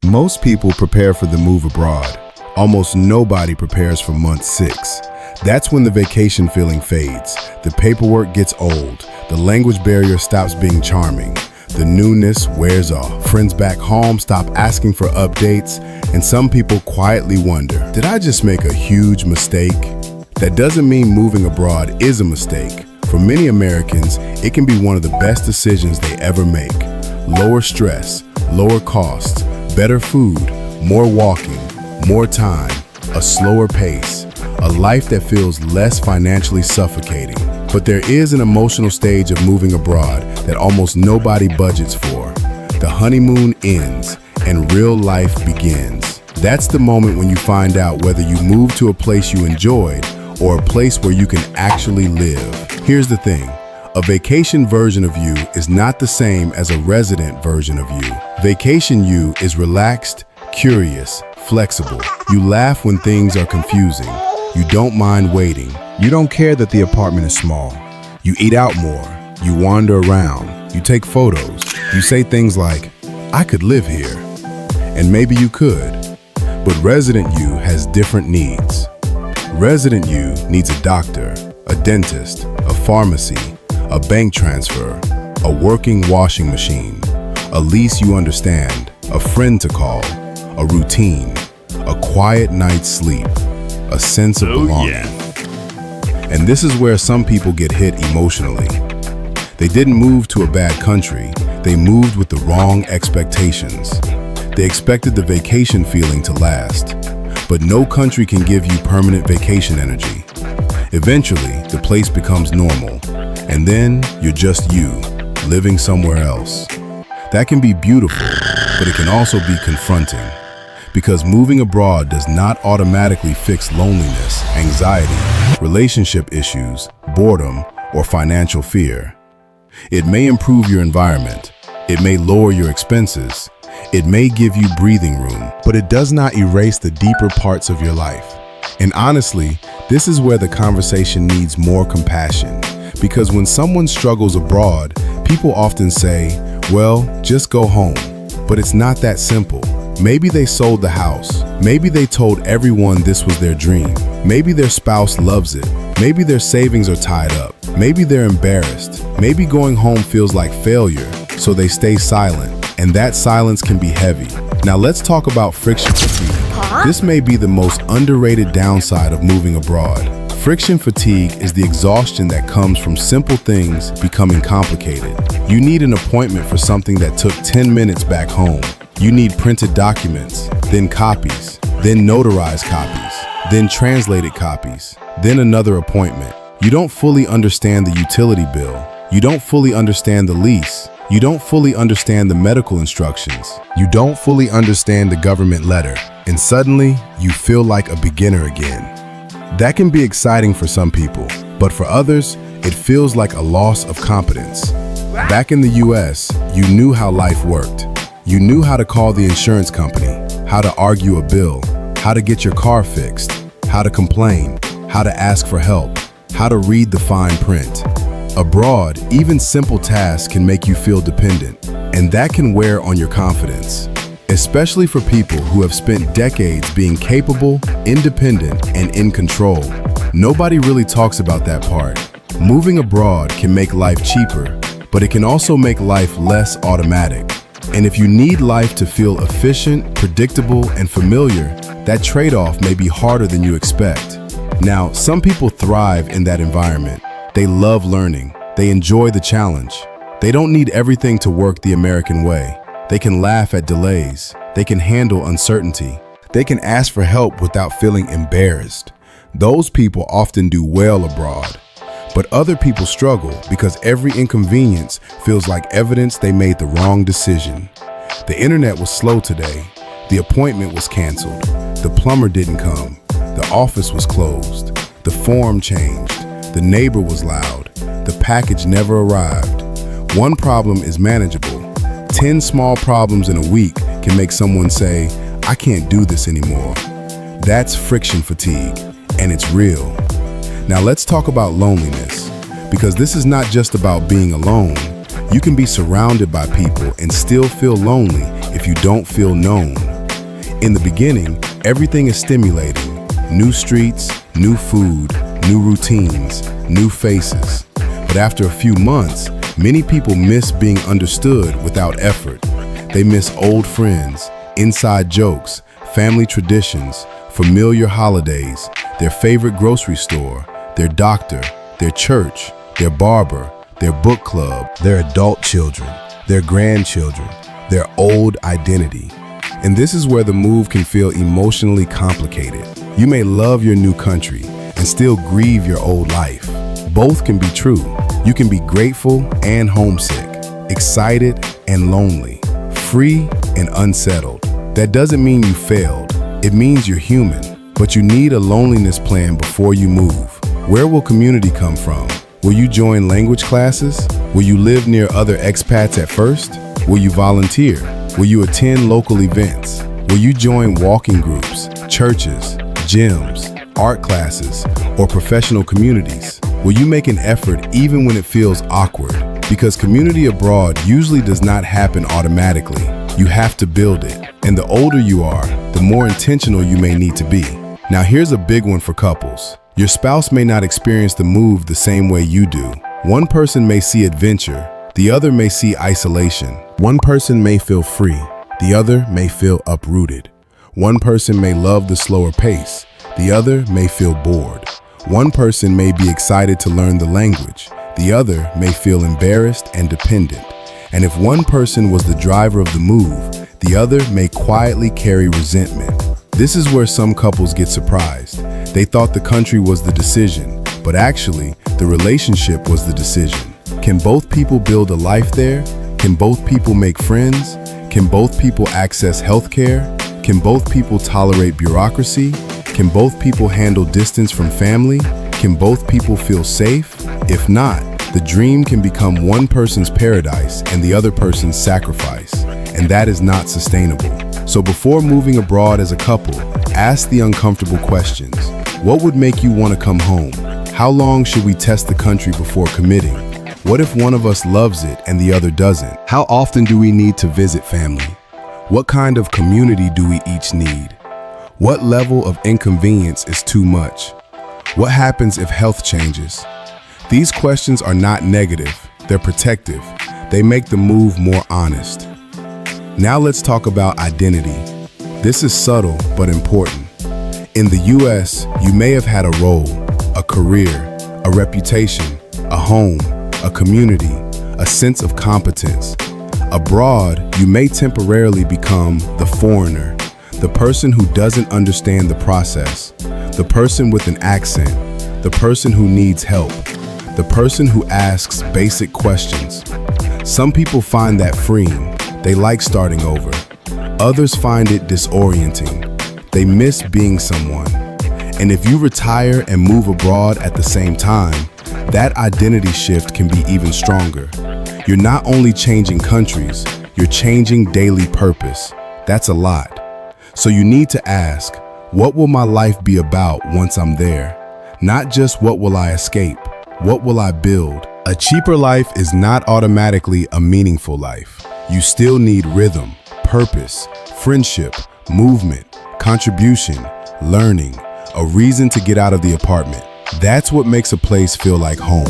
Most people prepare for the move abroad. Almost nobody prepares for month 6. That's when the vacation feeling fades, the paperwork gets old, the language barrier stops being charming, the newness wears off. Friends back home stop asking for updates, and some people quietly wonder, did I just make a huge mistake? That doesn't mean moving abroad is a mistake. For many Americans, it can be one of the best decisions they ever make. Lower stress, lower costs, better food, more walking, more time, a slower pace, a life that feels less financially suffocating. But there is an emotional stage of moving abroad that almost nobody budgets for. The honeymoon ends and real life begins. That's the moment when you find out whether you moved to a place you enjoyed or a place where you can actually live. Here's the thing. A vacation version of you is not the same as a resident version of you. Vacation you is relaxed, curious, flexible. You laugh when things are confusing. You don't mind waiting. You don't care that the apartment is small. You eat out more. You wander around. You take photos. You say things like, I could live here. And maybe you could. But resident you has different needs. Resident you needs a doctor, a dentist, a pharmacy, a bank transfer, a working washing machine, a lease you understand, a friend to call, a routine, a quiet night's sleep, a sense of belonging. And this is where some people get hit emotionally. They didn't move to a bad country, they moved with the wrong expectations. They expected the vacation feeling to last, but no country can give you permanent vacation energy. Eventually, the place becomes normal, and then you're just you, living somewhere else. That can be beautiful, but it can also be confronting, because moving abroad does not automatically fix loneliness, anxiety, relationship issues, boredom, or financial fear. It may improve your environment, it may lower your expenses, it may give you breathing room, but it does not erase the deeper parts of your life. And honestly, this is where the conversation needs more compassion, because when someone struggles abroad, people often say, well, just go home. But it's not that simple. Maybe they sold the house. Maybe they told everyone this was their dream. Maybe their spouse loves it. Maybe their savings are tied up. Maybe they're embarrassed. Maybe going home feels like failure, so they stay silent. And that silence can be heavy. Now let's talk about friction fatigue. This may be the most underrated downside of moving abroad. Friction fatigue is the exhaustion that comes from simple things becoming complicated. You need an appointment for something that took 10 minutes back home. You need printed documents, then copies, then notarized copies, then translated copies, then another appointment. You don't fully understand the utility bill. You don't fully understand the lease. You don't fully understand the medical instructions. You don't fully understand the government letter. And suddenly, you feel like a beginner again. That can be exciting for some people, but for others, it feels like a loss of competence. Back in the US, you knew how life worked. You knew how to call the insurance company, how to argue a bill, how to get your car fixed, how to complain, how to ask for help, how to read the fine print. Abroad, even simple tasks can make you feel dependent, and that can wear on your confidence. Especially for people who have spent decades being capable, independent, and in control. Nobody really talks about that part. Moving abroad can make life cheaper, but it can also make life less automatic. And if you need life to feel efficient, predictable, and familiar, that trade-off may be harder than you expect. Now, some people thrive in that environment. They love learning. They enjoy the challenge. They don't need everything to work the American way. They can laugh at delays. They can handle uncertainty. They can ask for help without feeling embarrassed. Those people often do well abroad. But other people struggle because every inconvenience feels like evidence they made the wrong decision. The internet was slow today. The appointment was canceled. The plumber didn't come. The office was closed. The form changed. The neighbor was loud. The package never arrived. One problem is manageable. 10 small problems in a week can make someone say, I can't do this anymore. That's friction fatigue, and it's real. Now let's talk about loneliness, because this is not just about being alone. You can be surrounded by people and still feel lonely if you don't feel known. In the beginning, everything is stimulating. New streets, new food, new routines, new faces. But after a few months, many people miss being understood without effort. They miss old friends, inside jokes, family traditions, familiar holidays, their favorite grocery store, their doctor, their church, their barber, their book club, their adult children, their grandchildren, their old identity. And this is where the move can feel emotionally complicated. You may love your new country and still grieve your old life. Both can be true. You can be grateful and homesick, excited and lonely, free and unsettled. That doesn't mean you failed. It means you're human, but you need a loneliness plan before you move. Where will community come from? Will you join language classes? Will you live near other expats at first? Will you volunteer? Will you attend local events? Will you join walking groups, churches, gyms, art classes, or professional communities? Will you make an effort even when it feels awkward? Because community abroad usually does not happen automatically. You have to build it. And the older you are, the more intentional you may need to be. Now here's a big one for couples. Your spouse may not experience the move the same way you do. One person may see adventure, the other may see isolation. One person may feel free, the other may feel uprooted. One person may love the slower pace, the other may feel bored. One person may be excited to learn the language, the other may feel embarrassed and dependent. And if one person was the driver of the move, the other may quietly carry resentment. This is where some couples get surprised. They thought the country was the decision, but actually, the relationship was the decision. Can both people build a life there? Can both people make friends? Can both people access healthcare? Can both people tolerate bureaucracy? Can both people handle distance from family? Can both people feel safe? If not, the dream can become one person's paradise and the other person's sacrifice, and that is not sustainable. So before moving abroad as a couple, ask the uncomfortable questions. What would make you want to come home? How long should we test the country before committing? What if one of us loves it and the other doesn't? How often do we need to visit family? What kind of community do we each need? What level of inconvenience is too much? What happens if health changes? These questions are not negative, they're protective. They make the move more honest. Now let's talk about identity. This is subtle but important. In the US, you may have had a role, a career, a reputation, a home, a community, a sense of competence. Abroad, you may temporarily become the foreigner, the person who doesn't understand the process, the person with an accent, the person who needs help, the person who asks basic questions. Some people find that freeing. They like starting over. Others find it disorienting. They miss being someone. And if you retire and move abroad at the same time, that identity shift can be even stronger. You're not only changing countries, you're changing daily purpose. That's a lot. So you need to ask, what will my life be about once I'm there? Not just what will I escape, what will I build? A cheaper life is not automatically a meaningful life. You still need rhythm, purpose, friendship, movement, contribution, learning, a reason to get out of the apartment. That's what makes a place feel like home.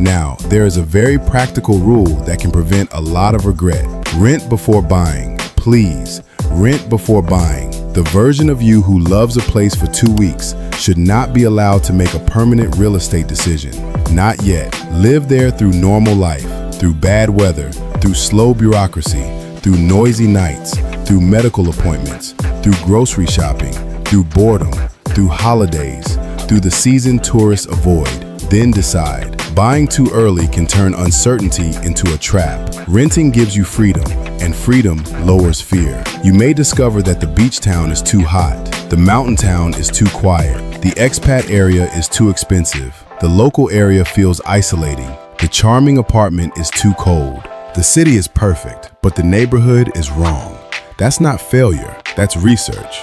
Now, there is a very practical rule that can prevent a lot of regret. Rent before buying. Please, rent before buying. The version of you who loves a place for 2 weeks should not be allowed to make a permanent real estate decision. Not yet. Live there through normal life, through bad weather, through slow bureaucracy, through noisy nights, through medical appointments, through grocery shopping, through boredom, through holidays, through the season tourists avoid. Then decide. Buying too early can turn uncertainty into a trap. Renting gives you freedom, and freedom lowers fear. You may discover that the beach town is too hot, the mountain town is too quiet, the expat area is too expensive, the local area feels isolating, the charming apartment is too cold. The city is perfect, but the neighborhood is wrong. That's not failure, that's research.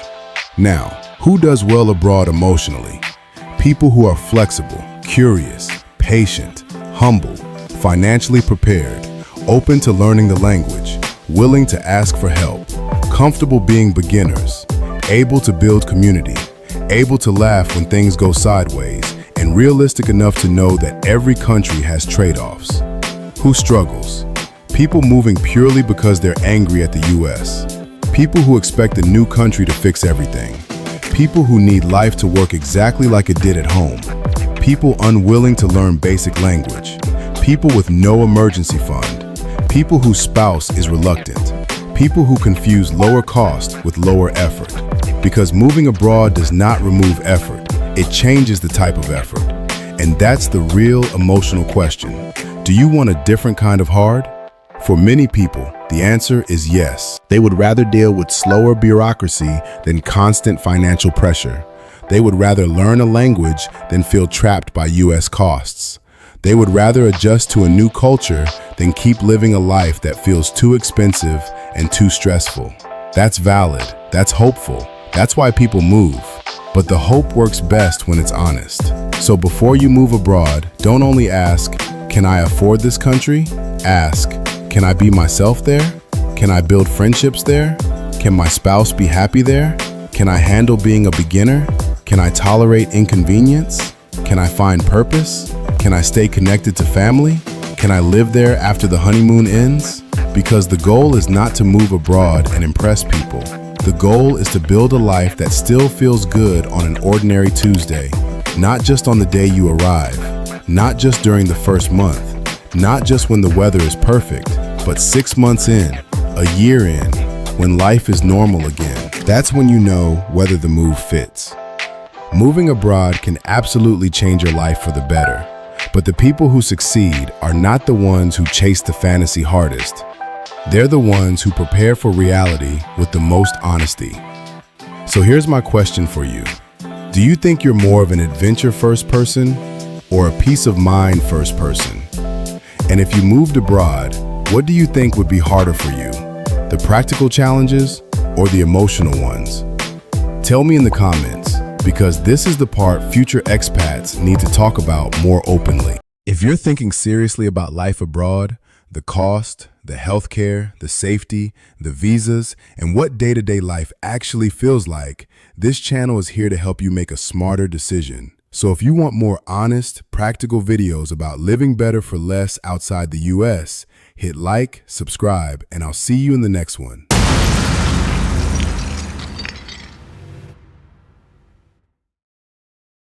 Now, who does well abroad emotionally? People who are flexible, curious, patient, humble, financially prepared, open to learning the language, willing to ask for help, comfortable being beginners, able to build community, able to laugh when things go sideways, and realistic enough to know that every country has trade-offs. Who struggles? People moving purely because they're angry at the US. People who expect a new country to fix everything. People who need life to work exactly like it did at home. People unwilling to learn basic language. People with no emergency fund. People whose spouse is reluctant. People who confuse lower cost with lower effort. Because moving abroad does not remove effort, it changes the type of effort. And that's the real emotional question. Do you want a different kind of hard? For many people, the answer is yes. They would rather deal with slower bureaucracy than constant financial pressure. They would rather learn a language than feel trapped by US costs. They would rather adjust to a new culture than keep living a life that feels too expensive and too stressful. That's valid. That's hopeful. That's why people move. But the hope works best when it's honest. So before you move abroad, don't only ask, can I afford this country? Ask, can I be myself there? Can I build friendships there? Can my spouse be happy there? Can I handle being a beginner? Can I tolerate inconvenience? Can I find purpose? Can I stay connected to family? Can I live there after the honeymoon ends? Because the goal is not to move abroad and impress people. The goal is to build a life that still feels good on an ordinary Tuesday, not just on the day you arrive, not just during the first month, not just when the weather is perfect, but 6 months in, a year in, when life is normal again. That's when you know whether the move fits. Moving abroad can absolutely change your life for the better, but the people who succeed are not the ones who chase the fantasy hardest. They're the ones who prepare for reality with the most honesty. So here's my question for you. Do you think you're more of an adventure-first person or a peace of mind first person? And if you moved abroad, what do you think would be harder for you? The practical challenges or the emotional ones? Tell me in the comments, because this is the part future expats need to talk about more openly. If you're thinking seriously about life abroad, the cost, the healthcare, the safety, the visas, and what day-to-day life actually feels like, this channel is here to help you make a smarter decision. So if you want more honest, practical videos about living better for less outside the US, hit like, subscribe, and I'll see you in the next one.